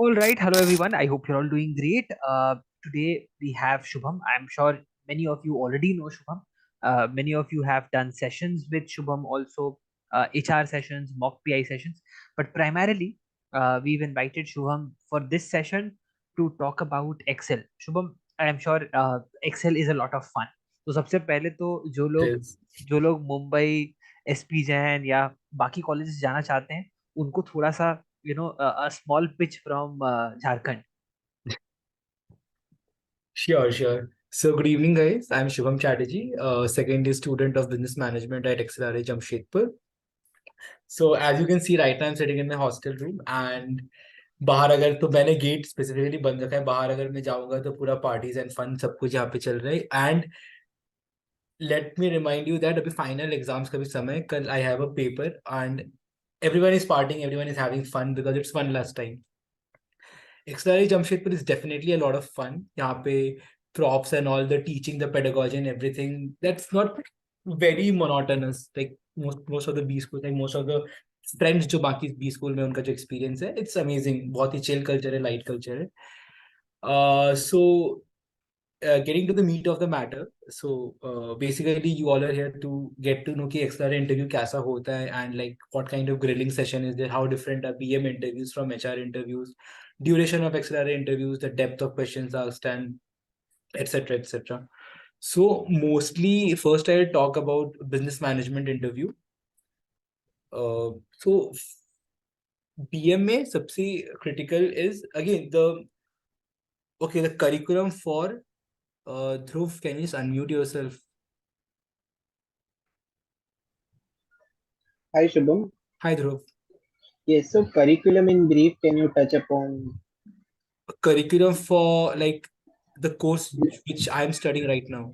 All right, hello everyone. I hope you're all doing great. Today we have Shubham. I'm sure many of you already know Shubham. Many of you have done sessions with Shubham, also HR sessions, mock PI sessions. But primarily, we've invited Shubham for this session to talk about Excel. Shubham, I am sure Excel is a lot of fun. तो सबसे पहले तो Yes. जो लोग Mumbai SP Jain या बाकी colleges जाना चाहते हैं उनको थोड़ा सा a small pitch from Jharkhand. Sure, sure. So, good evening, guys. I'm Shubham Chatterjee, second year student of business management at XLRI Jamshedpur. So, as you can see, right now I'm sitting in my hostel room, and बाहर अगर तो मैंने gate specifically बंद रखा है. बाहर अगर मैं जाऊंगा तो पूरा पार्टीज एंड फन सब कुछ यहाँ पे चल रहा है. And let me remind you that अभी फाइनल एग्जाम्स का भी समय है. कल I have a paper and everyone is partying, everyone is having fun because it's one last time. XLRI Jamshedpur is definitely a lot of fun. यहाँ पे props and all the teaching, the pedagogy and everything. That's not very monotonous. Like most of the B schools, like most of the friends जो बाकी B school में उनका जो experience है, it's amazing. बहुत ही chill culture है, light culture है. So getting to the meat of the matter. So basically, you all are here to get to know कि XLRI interview कैसा होता है and like what kind of grilling session is there, how different are BM interviews from HR interviews, duration of XLRI interviews, the depth of questions asked, and etc. etc. So mostly, first I'll talk about business management interview. So BM में सबसे critical is again the curriculum for Dhruv. Can you just unmute yourself? Hi Shubham. Hi Dhruv. Yes, so curriculum in brief, can you touch upon? Curriculum for like the course which I'm studying right now.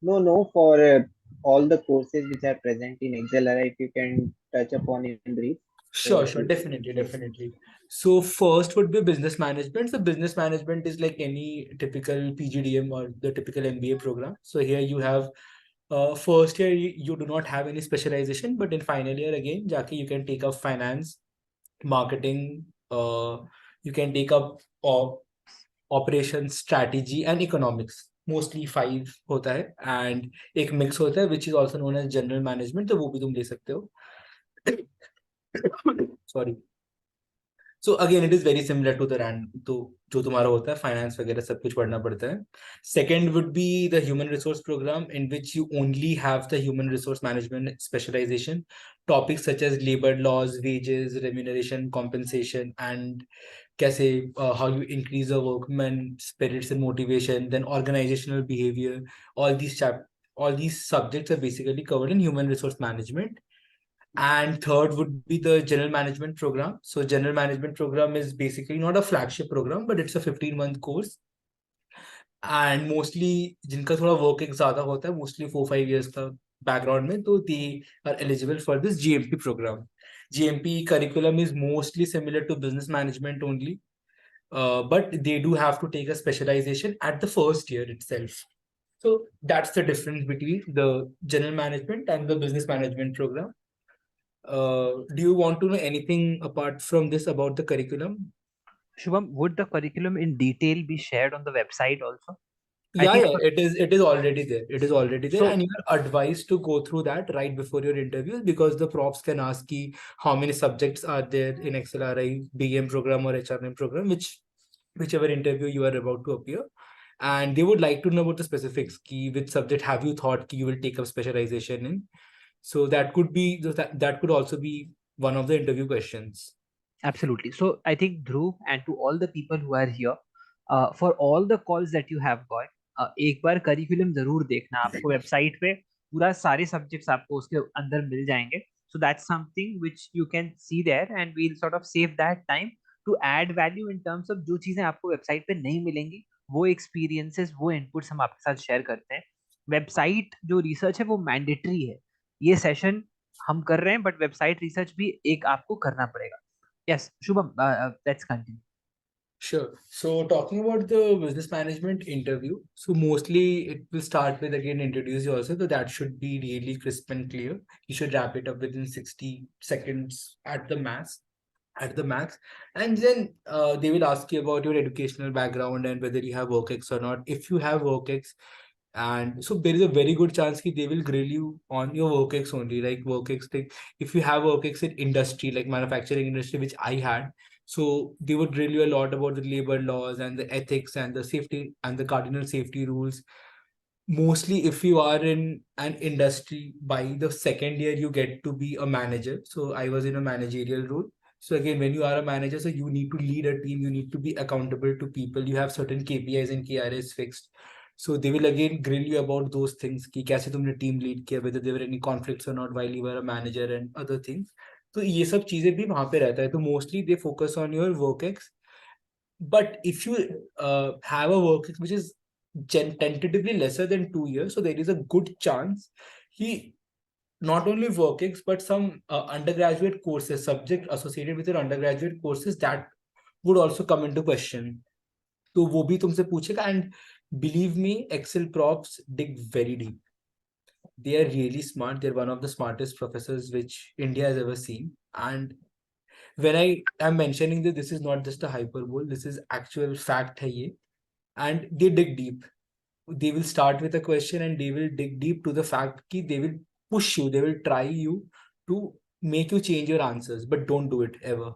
No, for all the courses which are present in XLRI, if you can touch upon in brief. Sure, definitely. So first would be business management. So business management is like any typical PGDM or the typical MBA program. So here you have first year you do not have any specialization, but in final year again, Jackie, you can take up finance, marketing, you can take up operations, strategy and economics. Mostly 5 होता है and एक mix होता है which is also known as general management. तो वो भी तुम ले सकते हो. Sorry. So again, it is very similar to the RAND. तो जो तुम्हारा होता है फाइनेंस वगैरह सब कुछ पढ़ना पड़ता है. Second would be the human resource program in which you only have the human resource management specialization. Topics such as labor laws, wages, remuneration, compensation, and कैसे how you increase the workman spirits and motivation, then organizational behavior. All these subjects are basically covered in human resource management. And third would be the general management program. So general management program is basically not a flagship program, but it's a 15-month course. And mostly जिनका थोड़ा work ज़्यादा होता है, mostly 4-5 years का background में, तो they are eligible for this GMP program. GMP curriculum is mostly similar to business management only, but they do have to take a specialization at the first year itself. So that's the difference between the general management and the business management program. Do you want to know anything apart from this about the curriculum? Shubham, would the curriculum in detail be shared on the website also? I Yeah, think it is already there. It is already there, and so. you are advised to go through that right before your interview because the profs can ask you how many subjects are there in XLRI, BM program or HRM program, whichever interview you are about to appear. And they would like to know about the specifics. Ki, which subject have you thought ki you will take up specialization in? So that could be that could also be one of the interview questions. Absolutely. So I think Dhruv and to all the people who are here, for all the calls that you have got, एक बार curriculum जरूर देखना. आपको website पे पूरा सारे subjects आपको उसके अंदर मिल जाएंगे. So that's something which you can see there and we'll sort of save that time to add value in terms of जो चीजें आपको वेबसाइट पे नहीं मिलेंगी वो एक्सपीरियंसेस वो इनपुट्स हम आपके साथ शेयर करते हैं. वेबसाइट जो रिसर्च है वो मैंडेटरी है. ये सेशन हम कर रहे हैं बट वेबसाइट रिसर्च भी एक आपको करना पड़ेगा. Yes, Shubham, let's continue. Sure. So talking about the business management interview, so mostly it will start with again introduce yourself. So that should be really crisp and clear. You should wrap it up within 60 seconds at the max. at the max. And then they will ask you about your educational background and whether you have work-ex or not. If you have work-ex, and so there is a very good chance that they will grill you on your work-ex only, like work-ex thing. If you have work-ex in industry, like manufacturing industry, which I had, so they would drill you a lot about the labor laws and the ethics and the safety and the cardinal safety rules. Mostly if you are in an industry, by the second year you get to be a manager. So I was in a managerial role. So again, when you are a manager, so you need to lead a team, you need to be accountable to people, you have certain KPIs and KRAs fixed. So they will again grill you about those things कि कैसे तुमने team lead किया, whether there were any conflicts or not while you were a manager and other things. तो ये सब चीजें भी वहां पे रहता है. तो mostly they focus on your work ex. But if you have a work ex which is tentatively lesser than 2 years, so there is a good chance he not only work ex but some undergraduate courses, subject associated with your undergraduate courses, that would also come into question. तो वो भी तुमसे पूछेगा. And believe me, Excel props dig very deep. They are really smart. They're one of the smartest professors which India has ever seen. And when I am mentioning that, this is not just a hyperbole, this is actual fact hai ye. And they dig deep. They will start with a question and they will dig deep to the fact that they will push you, they will try you to make you change your answers, but don't do it ever.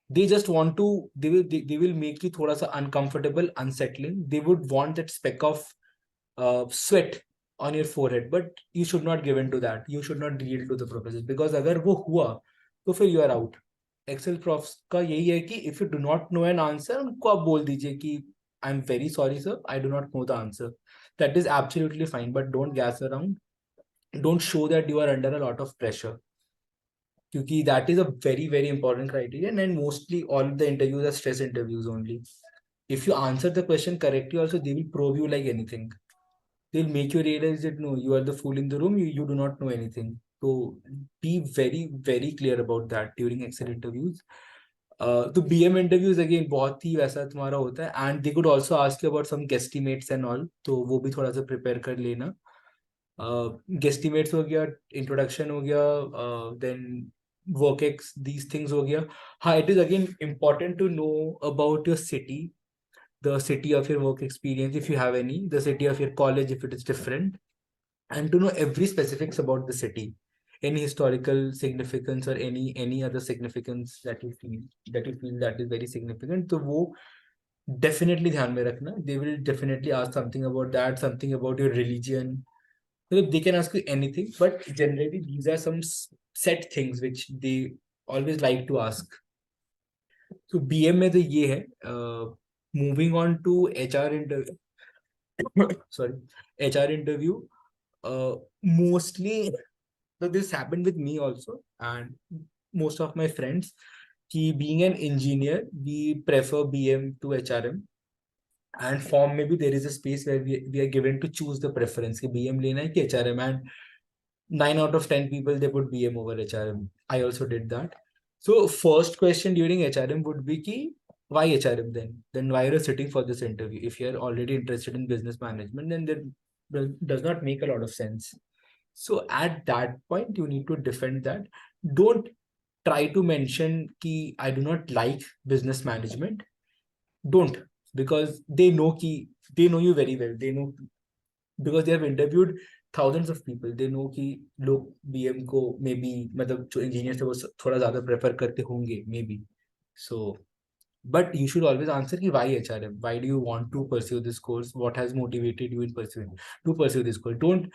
They just want to, they will make you thoda sa uncomfortable, unsettling. They would want that speck of sweat on your forehead, but you should not give in to that. You should not yield to the professors, because अगर वो हुआ तो फिर you are out. Excel profs का यही है कि if you do not know an answer, उनको आप बोल दीजिए कि I'm very sorry sir, I do not know the answer. That is absolutely fine, but don't gas around. Don't show that you are under a lot of pressure. Because that is a very, very important criterion, and mostly all the interviews are stress interviews only. If you answer the question correctly, also they will probe you like anything. They'll make you realize that no, you are the fool in the room, you do not know anything. So be very, very clear about that during Excel interviews. The BM interviews again बहुत ही वैसा तुम्हारा होता है, and they could also ask you about some guesstimates and all, तो वो भी थोड़ा सा prepare कर लेना. Guesstimates हो गया, introduction हो गया, then work-ex, these things हो गया. हाँ, it is again important to know about your city, the city of your work experience if you have any, the city of your college if it is different, and to know every specifics about the city, any historical significance or any other significance that you feel that is very significant. तो वो definitely ध्यान में रखना. They will definitely ask something about that, something about your religion. They can ask you anything, but generally these are some set things which they always like to ask. So BM में तो ये है. Moving on to HR interview. Sorry, HR interview. Mostly, so this happened with me also, and most of my friends. कि being an engineer, we prefer BM to HRM. And form maybe there is a space where we are given to choose the preference कि BM लेना है कि HRM, and 9 out of 10 people they put BM over HRM. I also did that. So first question during HRM would be ki, why HRM then? Then why are you sitting for this interview? If you are already interested in business management, then that does not make a lot of sense. So at that point, you need to defend that. Don't try to mention ki I do not like business management. Don't, because they know you very well. They know, because they have interviewed thousands of people. They know कि लोग BM को maybe मतलब जो engineers है वो थोड़ा ज़्यादा prefer करते होंगे maybe. So, but you should always answer कि why HRM? Why do you want to pursue this course? What has motivated you in pursue this course? Don't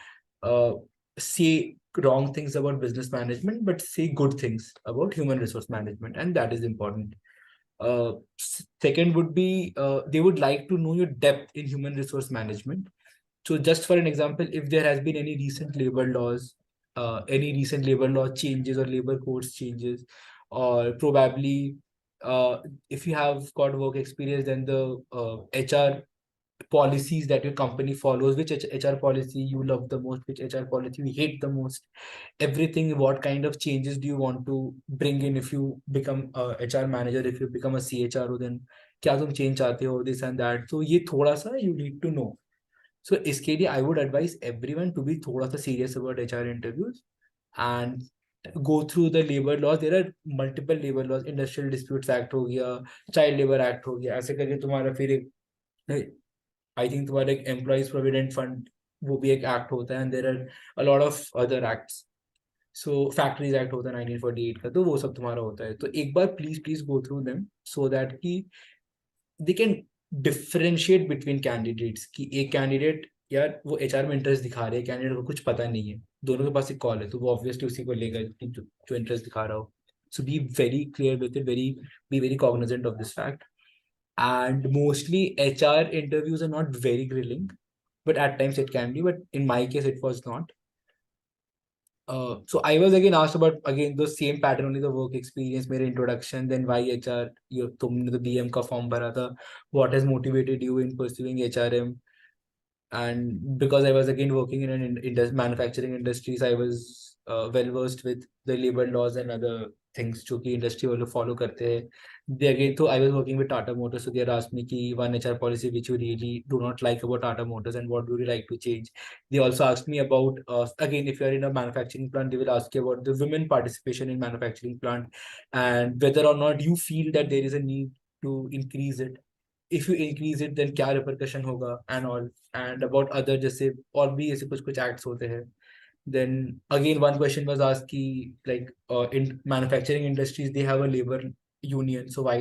say wrong things about business management, but say good things about human resource management, and that is important. Second would be they would like to know your depth in human resource management. So just for an example, if there has been any recent labor laws, any recent labor law changes or labor codes changes, or probably if you have got work experience, then the HR policies that your company follows, which HR policy you love the most, which HR policy you hate the most, everything, what kind of changes do you want to bring in if you become a HR manager, if you become a CHRO, then क्या तुम change चाहते हो, this and that. So ये थोड़ा सा you need to know. So इसके लिए I would advise everyone to be थोड़ा सा serious about HR interviews, and go through the labor laws. There are multiple labor laws, Industrial Disputes Act हो गया, Child Labor Act हो गया, ऐसे करके तुम्हारा फिर एक, आई थिंक तुम्हारा एक एम्प्लॉइज प्रोविडेंट फंड वो भी एक एक्ट होता है, and there are a lot of other acts. So factories act होता है 1948 का, तो वो सब तुम्हारा होता है. तो एक बार please please go through them so that कि they can differentiate between candidates, कि एक कैंडिडेट यार वो एचआर में इंटरेस्ट दिखा रहे हैं, कैंडिडेट को कुछ पता नहीं है, दोनों के पास एक कॉल है, तो वो ऑब्वियसली उसी को लेगा जो इंटरेस्ट दिखा रहा हो. So be very clear with it, very be very cognizant of this fact. And mostly HR interviews are not very grilling, but at times it can be, but in my case it was not. So I was again asked about again the same pattern, only the work experience, मेरे introduction, then why HR, you तुमने तो BM का form भरा था, what has motivated you in pursuing HRM. And because I was again working in an manufacturing industries, I was well versed with the labor laws and other things जो कि industry वाले follow करते हैं. They again, so I was working with Tata Motors, so they had asked me कि one HR policy which you really do not like about Tata Motors and what would you like to change. They also asked me about again, if you are in a manufacturing plant, they will ask you about the women participation in manufacturing plant and whether or not you feel that there is a need to increase it. If you increase it, then क्या repercussion होगा and all. And about other जैसे और भी ऐसे कुछ कुछ acts होते हैं. Then again one question was asked कि like in manufacturing industries they have a labor union, so why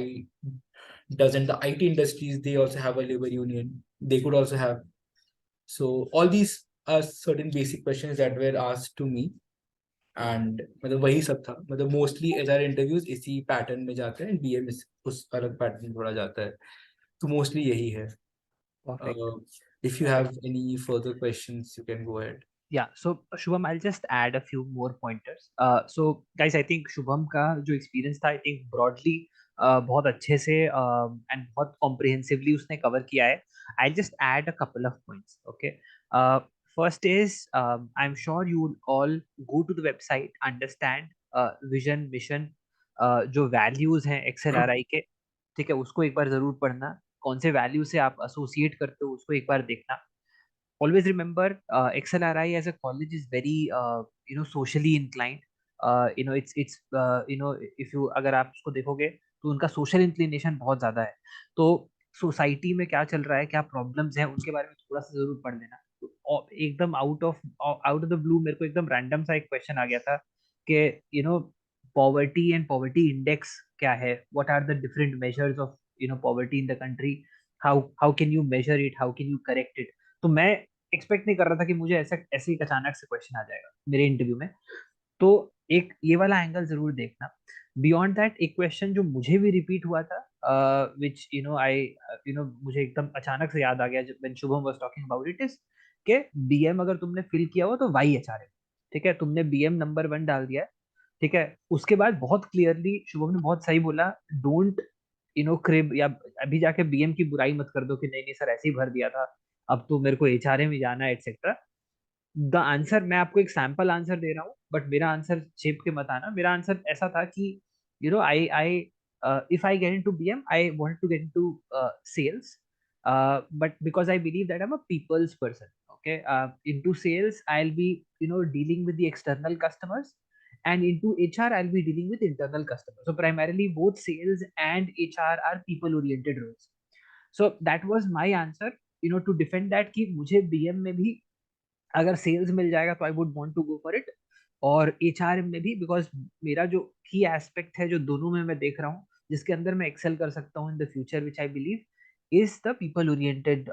doesn't the IT industries they also have a labor union? They could also have. So all these are certain basic questions that were asked to me. And मतलब वही सब था, मतलब mostly HR interviews इसी pattern में जाते हैं, BM उस अलग पैटर्न में थोड़ा जाता है, तो मोस्टली यही है. Perfect. If you have any further questions, you can go ahead. Yeah, so Shubham, I'll just add a few more pointers. So guys, I think Shubham का जो experience था, I think broadly बहुत अच्छे से and बहुत comprehensively उसने cover किया है. I'll just add a couple of points. Okay. First is I'm sure you will all go to the website, understand vision, mission, जो values हैं XLRI के, ठीक है, उसको एक बार जरूर पढ़ना. कौन से वैल्यू से आप एसोसिएट करते हो उसको एक बार देखना. Always remember XLRI as a college is very socially inclined. If you अगर आप उसको देखोगे तो उनका सोशल इंक्लिनेशन बहुत ज्यादा है. तो सोसाइटी में क्या चल रहा है, क्या प्रॉब्लम्स हैं, उनके बारे में थोड़ा सा जरूर पढ़ लेना. तो एकदम आउट ऑफ द ब्लू मेरे को एकदम रैंडम सा एक क्वेश्चन आ गया था कि पॉवर्टी एंड पॉवर्टी इंडेक्स क्या है, what are the different measures of poverty in the country, how can you measure it, how can you correct it. तो मैं एक्सपेक्ट नहीं कर रहा था कि मुझे ऐसा ऐसे ही अचानक से क्वेश्चन आ जाएगा मेरे इंटरव्यू में. तो एक ये वाला एंगल जरूर देखना. बियॉन्ड दैट एक क्वेश्चन जो मुझे भी रिपीट हुआ था, विच आई मुझे एकदम अचानक से याद आ गया जब when Shubham was talking about it, is के बीएम अगर तुमने फिल किया हो तो वाई एच आर है. ठीक है, तुमने बीएम नंबर 1 डाल दिया है. ठीक है, उसके बाद बहुत क्लियरली शुभम ने बहुत सही बोला, डोंट क्रिब या अभी जाके बीएम की बुराई मत कर दो कि नहीं नहीं सर ऐसे ही भर दिया था, अब तो मेरे को एचआरए में जाना है एटसेट्रा. द आंसर मैं आपको एक सैंपल आंसर दे रहा हूँ, बट मेरा आंसर छेप के मत आना. मेरा आंसर ऐसा था कि I if I get into BM I want to get into sales, but because I believe that I am a people's person. Okay, into sales I'll be dealing with the external customers, and into HR I'll be dealing with internal customers. So primarily both sales and HR are people oriented roles. So that was my answer, to defend that कि मुझे BM में भी अगर sales मिल जाएगा तो I would want to go for it, और HRM में भी, बिकॉज मेरा जो की एस्पेक्ट है जो दोनों में मैं देख रहा हूँ जिसके अंदर मैं एक्सेल कर सकता हूँ in the future, which I believe is the people oriented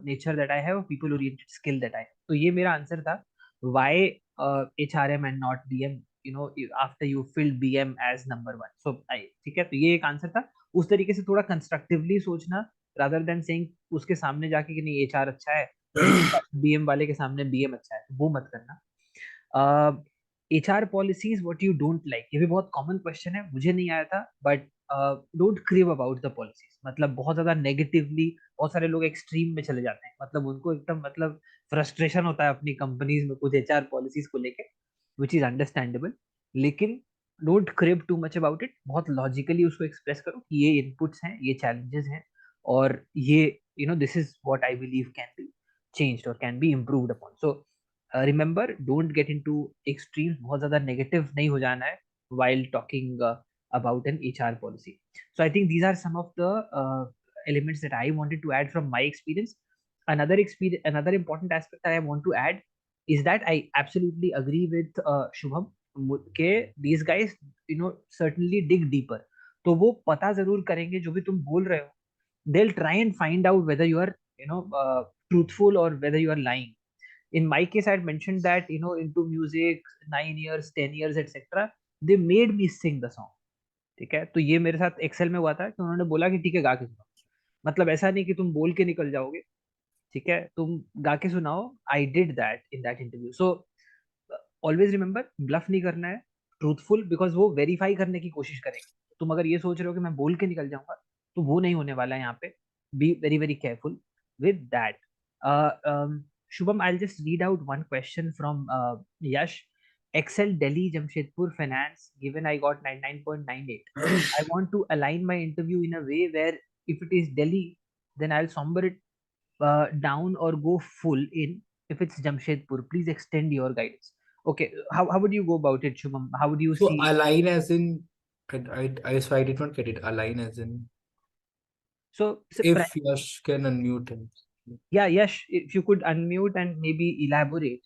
nature that I have, people oriented skill that I have. तो ये मेरा आंसर था, why HRM and not BM, after you filled BM as number 1. So I, ठीक है, तो ये एक answer था. उस तरीके से थोड़ा कंस्ट्रक्टिवली सोचना, रादर देन सेइंग उसके सामने जाके कि नहीं एचआर अच्छा है, बीएम वाले के सामने बीएम अच्छा है, तो वो मत करना. HR policies what you don't like, ये भी बहुत कॉमन क्वेश्चन है, मुझे नहीं आया था, but don't crew about the policies. मतलब बहुत ज्यादा नेगेटिवली बहुत सारे लोग एक्सट्रीम में चले जाते हैं, मतलब उनको एकदम मतलब फ्रस्ट्रेशन होता है अपनी कंपनीज में कुछ एचआर पॉलिसीज को लेके, विच इज अंडरस्टैंडेबल. लेकिन don't crew too much about it, बहुत लॉजिकली उसको एक्सप्रेस करो कि ये इनपुट्स हैं, ये चैलेंजेस हैं, और ये this is what I believe can be changed or can be improved upon. So remember, don't get into extreme, बहुत ज्यादा नेगेटिव नहीं हो जाना है while talking about an HR policy. So I think these are some of the elements that I wanted to add from my experience. Another important aspect that I want to add is that I absolutely agree with Shubham के these guys, you know, certainly dig deeper. तो वो पता जरूर करेंगे जो भी तुम बोल रहे हो. They'll try and find out whether you are, you know, truthful or whether you are lying. In my case, I had mentioned that, you know, into music 9 years, 10 years, etc. They made me sing the song. ठीक है, तो ये मेरे साथ Excel में हुआ था कि उन्होंने बोला कि ठीक है गा के सुनाओ. मतलब ऐसा नहीं कि तुम बोल के निकल जाओगे, ठीक है, तुम गा के सुनाओ. I did that in that interview. So always remember, bluff नहीं करना है, ट्रूथफुल, बिकॉज वो वेरीफाई करने की कोशिश करेंगे. तुम अगर ये सोच रहे हो कि मैं बोल के निकल जाऊंगा, तो वो नहीं होने वाला है यहाँ पे. Be very very careful with that. Shubham, I'll just read out one question from Yash. Excel Delhi Jamshedpur Finance, given I got 99.98. I want to align my interview in a way where if it is Delhi, then I'll somber it down or go full in if it's Jamshedpur. Please extend your guidance. Okay, how would you go about it, Shubham? How would you So see? align as in, so I did not get it. Align as in, So if Yash can unmute him. yeah, Yash, if you could unmute and maybe elaborate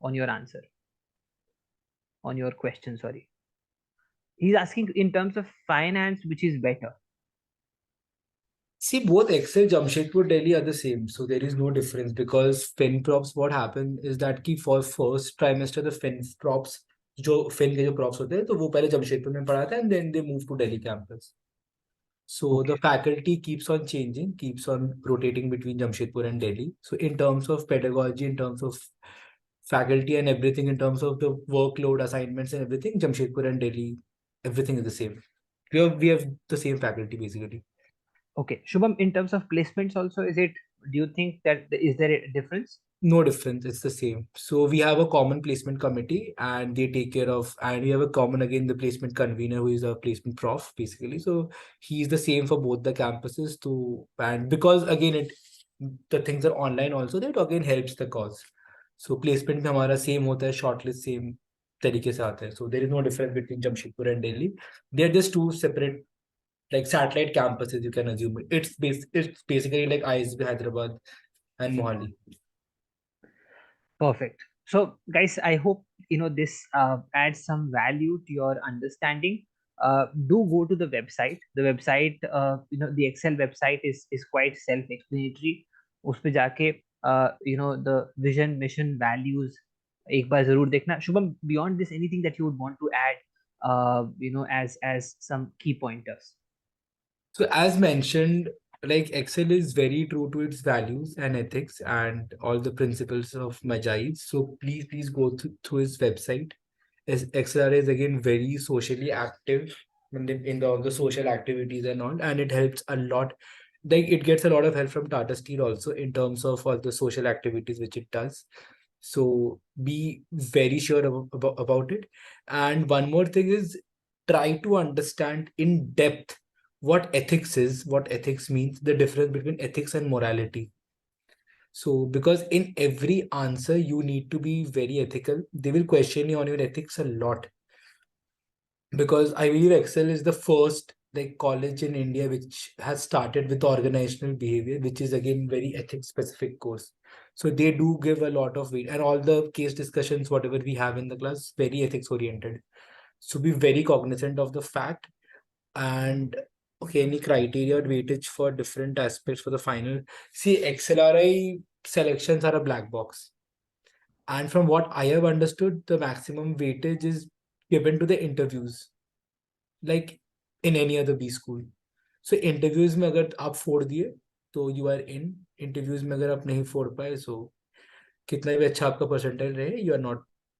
on your answer, on your question, sorry. He's asking in terms of finance, which is better. See, both Excel, Jamshedpur, Delhi are the same. So there is no difference because FinProps, what happened is that कि for first trimester, the FinProps, जो Fin के जो props होते हैं, तो वो पहले जमशेदपुर में पढ़ा था and then they moved to Delhi campus. So the Okay. faculty keeps on changing, keeps on rotating between Jamshedpur and Delhi. So in terms of pedagogy, in terms of faculty and everything, in terms of the workload, assignments and everything, Jamshedpur and Delhi, everything is the same. We have the same faculty basically. Okay. Shubham, in terms of placements also, is it, do you think that is there a difference? No difference, it's the same. So we have a common placement committee and they take care of, and we have a common again the placement convener who is a placement prof basically. So he's the same for both the campuses to, and because again it the things are online also, that again helps the cause. So placement में हमारा same होता है, shortlist same तरीके से आता है. So there is no difference between Jamshedpur and Delhi. They are just two separate like satellite campuses, you can assume. It's basically like ISB Hyderabad and Mohali. Perfect. So, guys, I hope you know this adds some value to your understanding. Do go to the website. The website, you know, the Excel website is quite self-explanatory. उस पे जाके you know, the vision, mission, values एक बार जरूर देखना. Shubham, beyond this, anything that you would want to add, you know, as some key pointers? So as mentioned, like Excel is very true to its values and ethics and all the principles of Majais. So please go through his website. As XLRI is again very socially active in all the social activities and all, and it helps a lot. Like it gets a lot of help from Tata Steel also in terms of all the social activities which it does. So be very sure about it. And one more thing is try to understand in depth what ethics is, what ethics means, the difference between ethics and morality. So, because in every answer, you need to be very ethical. They will question you on your ethics a lot. Because I believe Excel is the first like college in India which has started with organizational behavior, which is again very ethics specific course. So they do give a lot of weight, and all the case discussions, whatever we have in the class, very ethics oriented. So be very cognizant of the fact. And okay, any criteria or weightage for different aspects for the final. See, XLRI selections are a black box. And from what I have understood, the maximum weightage is given to the interviews, like in any other B school. So interviews में अगर आप फोड़ दिए तो you are in. Interviews में अगर आप नहीं फोड़ पाए, so कितना भी अच्छा आपका percentile रहे,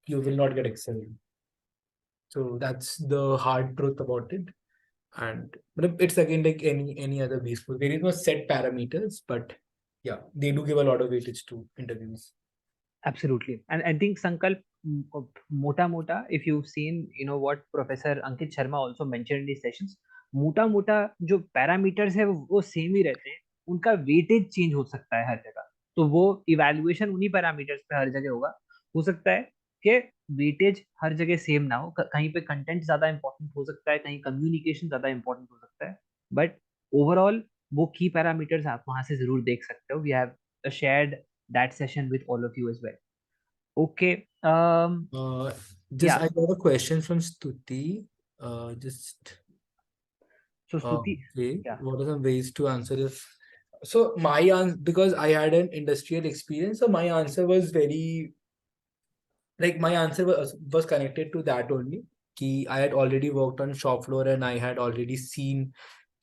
you will not get accepted. So that's the hard truth about it. And but it's again like any other B school. There is no set parameters, but yeah, they do give a lot of weightage to interviews. Absolutely. And I think Sankalp, mota mota, if you've seen, you know, what Professor Ankit Sharma also mentioned in these sessions, मोटा मोटा जो parameters है वो same ही रहते हैं. उनका weightage change हो सकता है हर जगह. तो वो इवैल्यूएशन उन्हीं पैरामीटर्स पे हर जगह होगा. हो सकता है कि वेटेज हर जगह सेम ना हो, कहीं पे कंटेंट ज्यादा इंपॉर्टेंट हो सकता है, कहीं कम्युनिकेशन ज्यादा इंपॉर्टेंट हो सकता है, बट ओवरऑल वो की पैरामीटर्स आप वहां से जरूर देख सकते हो. We have shared that session with all of you as well. Okay. Just yeah. I got a question from Stuti. Just so Stuti. okay. या. What are some ways to answer this? So my answer, because I had an industrial experience, so my answer was very like my answer was connected to that only. कि I had already worked on shop floor and I had already seen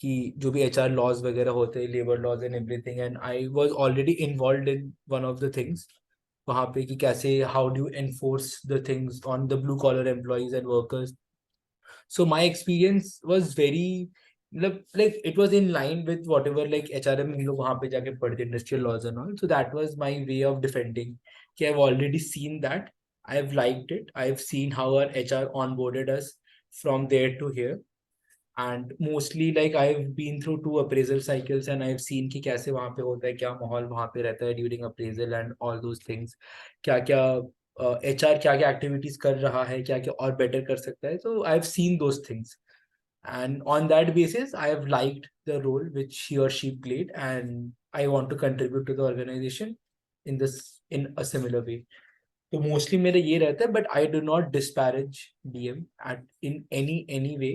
कि जो भी HR laws वगैरह होते हैं, labor laws and everything, and I was already involved in one of the things. वहाँ पे कि कैसे how do you enforce the things on the blue collar employees and workers. So my experience was very like it was in line with whatever like HRM हम लोग वहाँ पे जाके पढ़ते industrial laws and all. So that was my way of defending. कि I've already seen that. I've liked it. I've seen how our HR onboarded us from there to here. And mostly like I've been through 2 appraisal cycles and I've seen कि कैसे वहाँ पे होता है, क्या माहौल वहाँ पे रहता है during appraisal and all those things. क्या क्या HR क्या क्या activities कर रहा है, क्या क्या और better कर सकता है. So I've seen those things. And on that basis, I have liked the role which he or she played, and I want to contribute to the organization in a similar way. तो mostly मेरा ये रहता है, but I do not disparage DM at in any way.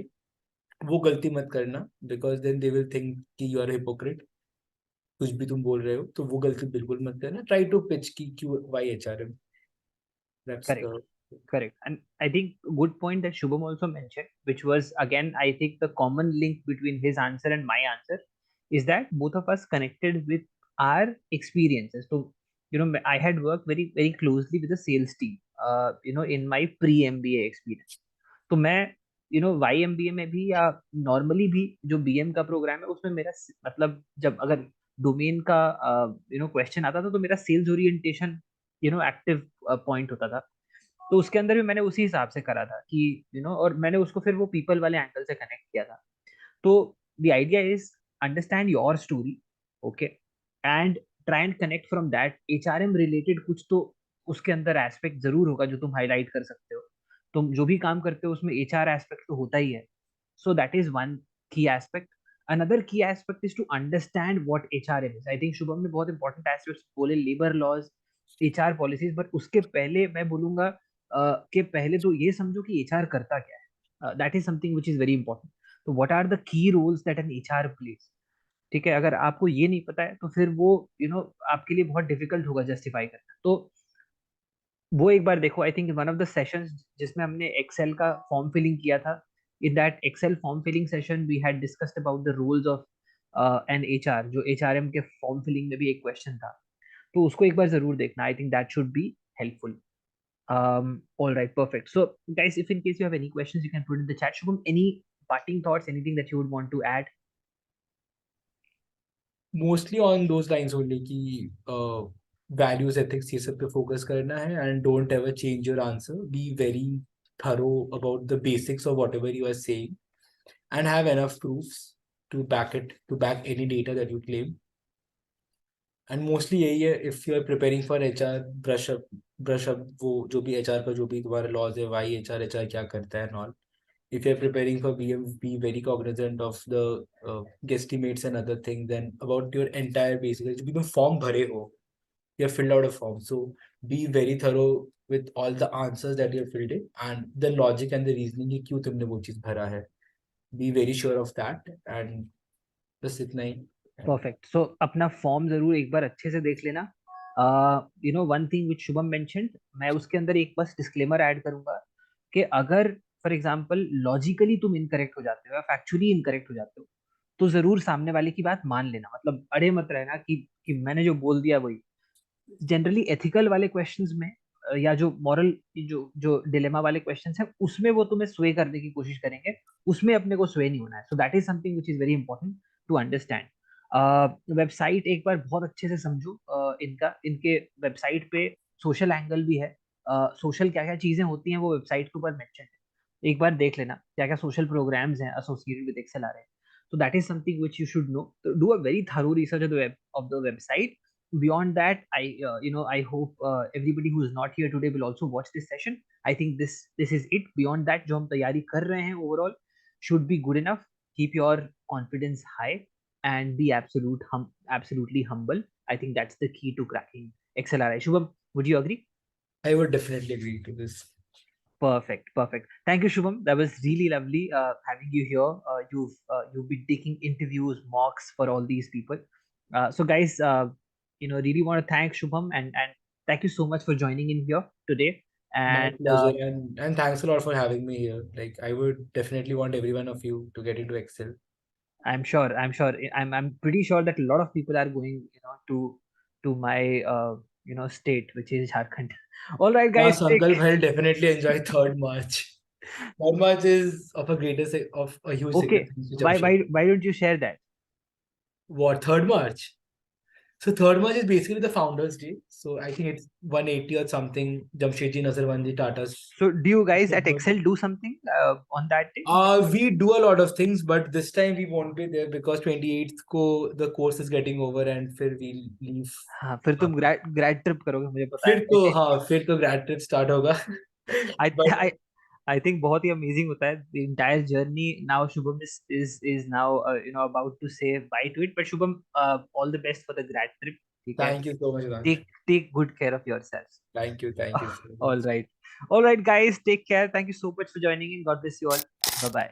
वो गलती मत करना, because then they will think कि यू आर हिपोक्रेट. कुछ भी तुम बोल रहे हो तो वो गलती बिल्कुल मत करना. ट्राई टू पिच की Q Y H R M. That's Correct. The. Correct. And I think good point that Shubham also mentioned, which was again, I think the common link between his answer and my answer is that both of us connected with our experiences. So, I had worked very, very closely with the sales team, in my pre-MBA experience. तो मैं Y M B ए में भी या normally भी जो BM का programme है उसमें मेरा मतलब जब अगर डोमेन का क्वेश्चन आता था तो मेरा सेल्स ओरिएंटेशन एक्टिव पॉइंट होता था. तो उसके अंदर भी मैंने उसी हिसाब से करा था कि और मैंने उसको फिर वो पीपल वाले एंगल से कनेक्ट किया था. तो the idea is understand your story. Okay. And try and connect from that. HRM related कुछ तो उसके अंदर एस्पेक्ट जरूर होगा जो तुम हाईलाइट कर सकते हो. तुम जो भी काम करते हो उसमें एचआर एस्पेक्ट तो होता ही है. So that is one key aspect. Another key aspect is to understand what HRM is. I think Shubham ने बहुत इंपॉर्टेंट एस्पेक्ट्स बोले, labour laws, HR policies, but उसके पहले मैं बोलूंगा कि पहले तो ये समझो कि एचआर करता क्या है. That is something which is very important. तो what are the key roles that an HR plays. ठीक है, अगर आपको ये नहीं पता है तो फिर वो आपके लिए बहुत डिफिकल्ट होगा जस्टिफाई करना. तो वो एक बार देखो. I think one of the sessions जिसमें हमने एक्सेल का फॉर्म फिलिंग किया था, in that Excel form filling session we had discussed about the roles of an HR, जो एचआरएम के फॉर्म फिलिंग में भी एक क्वेश्चन था. तो उसको एक बार जरूर देखना. I think that should be helpful. All right, perfect. So, guys, if in case you have any questions, you can put in the chat. Shubham, any parting thoughts, anything that you would want to add? Mostly on those lines only कि values ethics ये सब पे focus करना है. And don't ever change your answer. Be very thorough about the basics of whatever you are saying and have enough proofs to back any data that you claim. And mostly यही है, if you are preparing for HR, brush up वो जो भी HR का जो भी तुम्हारे laws है, वाई एचआर क्या करता है knoll. If you're preparing for BM, be very cognizant of the guesstimates and other things and about your entire basic. जो भी तुम फॉर्म भरे हो, you have filled out a form, so be very thorough with all the answers that you have filled in and the logic and the reasoning कि क्यों तुमने वो चीज भरा है. Be very sure of that and बस इतना ही. Perfect. So, अपना फॉर्म जरूर एक बार अच्छे से देख लेना. One thing which Shubham mentioned, मैं उसके अंदर एक बस डिस्क्लेमर ऐड करूंगा कि अगर फॉर एग्जांपल लॉजिकली तुम इनकरेक्ट हो जाते हो या फैक्चुअली इनकरेक्ट हो जाते हो तो जरूर सामने वाले की बात मान लेना. मतलब अड़े मत रहना कि मैंने जो बोल दिया वही. जनरली एथिकल वाले क्वेश्चंस में या जो मॉरल जो जो डिलेमा वाले क्वेश्चंस हैं उसमें वो तुम्हें स्वे करने की कोशिश करेंगे. उसमें अपने को स्वे नहीं होना है. So that is something which is very important to understand. Website एक बार बहुत अच्छे से समझो. इनके वेबसाइट पे सोशल एंगल भी है. सोशल क्या क्या चीजें होती हैं वो वेबसाइट के ऊपर मेंशन है. एक बार देख लेना क्या क्या सोशल प्रोग्राम्स हैं एसोसिएटेड विद एक्सेल आ रहे हैं. तो that is something which you should know. Do a very thorough research of the website. beyond that, I hope everybody who is not here today will also watch this session. I think this is it. Beyond that, जो हम तैयारी कर रहे हैं overall should be good enough. Keep your confidence high and be absolutely humble. I think that's the key to cracking XLRI. Shubham, would you agree? I would definitely agree to this. Perfect, perfect. Thank you, Shubham. That was really lovely having you here. You've been taking interviews, mocks for all these people. So, guys, really want to thank Shubham and thank you so much for joining in here today. My And pleasure, and thanks a lot for having me here. Like, I would definitely want every one of you to get into Excel. I'm pretty sure that a lot of people are going, to my state, which is Jharkhand. All right, Yeah, guys, take Sankalp, I'll definitely enjoy 3rd March. 3rd March is of a huge okay. significance to Why Jamshedji. why why don't you share that? What, 3rd March? So 3rd March is basically the Founders' Day. So I think it's 180 or something. Jamshedji Nazarbanji Tata's. So, do you guys at Excel do something on that day? We do a lot of things, but this time we won't be there because 28th ko the course is getting over and फिर we'll leave. हाँ, फिर तुम ग्रैड trip करोगे, मुझे पता है. फिर तो grad trip start होगा. I But I I think बहुत ही amazing होता है. The entire journey now. Shubham is now about to say bye to it. But Shubham, all the best for the grad trip. ठीक है. thank you so much, Raj. Take good care of yourselves. Thank you so All much. right, all right, guys. Take care. Thank you so much for joining in. God bless you all. Bye bye.